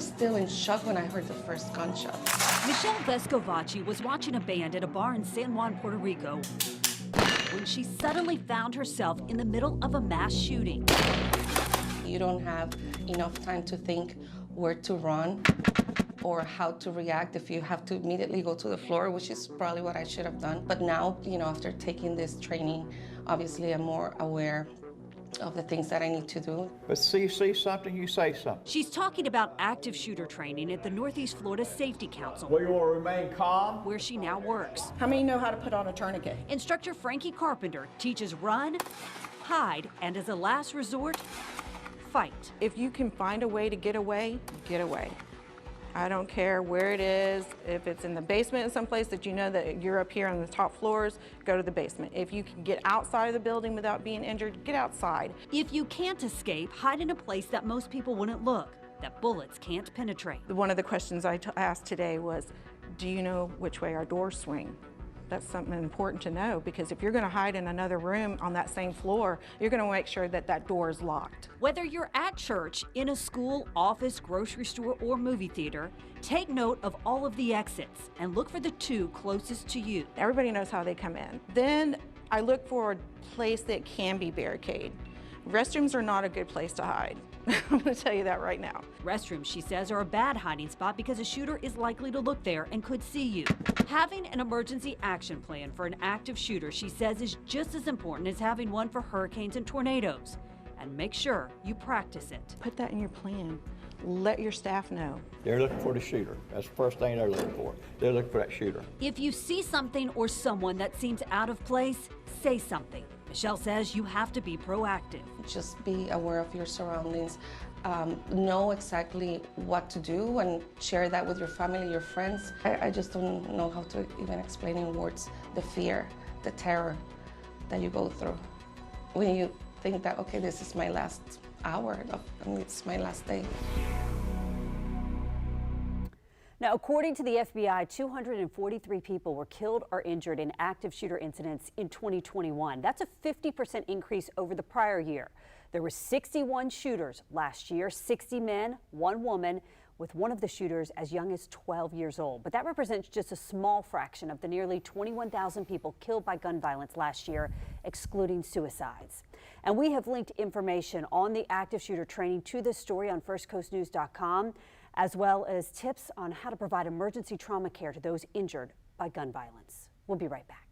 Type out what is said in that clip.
was still in shock when I heard the first gunshot. Michelle Vescovacci was watching a band at a bar in San Juan, Puerto Rico, when she suddenly found herself in the middle of a mass shooting. You don't have enough time to think where to run or how to react if you have to immediately go to the floor, which is probably what I should have done. But now, after taking this training, obviously I'm more aware of the things that I need to do. But you see something, you say something. She's talking about active shooter training at the Northeast Florida Safety Council, Well, you want to remain calm? where she now works. How many know how to put on a tourniquet? Instructor Frankie Carpenter teaches run, hide, and as a last resort, fight. If you can find a way to get away, get away. I don't care where it is. If it's in the basement in some place that you know that you're up here on the top floors, go to the basement. If you can get outside of the building without being injured, get outside. If you can't escape, hide in a place that most people wouldn't look, that bullets can't penetrate. One of the questions I asked today was, do you know which way our doors swing? That's something important to know, because if you're going to hide in another room on that same floor, you're going to make sure that that door is locked. Whether you're at church, in a school, office, grocery store, or movie theater, take note of all of the exits and look for the two closest to you. Everybody knows how they come in. Then I look for a place that can be barricaded. Restrooms are not a good place to hide. I'm going to tell you that right now. Restrooms, she says, are a bad hiding spot because a shooter is likely to look there and could see you. Having an emergency action plan for an active shooter, she says, is just as important as having one for hurricanes and tornadoes. And make sure you practice it. Put that in your plan. Let your staff know. They're looking for the shooter. That's the first thing they're looking for. They're looking for that shooter. If you see something or someone that seems out of place, say something. Michelle says you have to be proactive. Just be aware of your surroundings, know exactly what to do, and share that with your family, your friends. I just don't know how to even explain in words the fear, the terror that you go through when you think that, okay, this is my last hour, and it's my last day. Now, according to the FBI, 243 people were killed or injured in active shooter incidents in 2021. That's a 50% increase over the prior year. There were 61 shooters last year, 60 men, 1 woman, with one of the shooters as young as 12 years old. But that represents just a small fraction of the nearly 21,000 people killed by gun violence last year, excluding suicides. And we have linked information on the active shooter training to this story on firstcoastnews.com, as well as tips on how to provide emergency trauma care to those injured by gun violence. We'll be right back.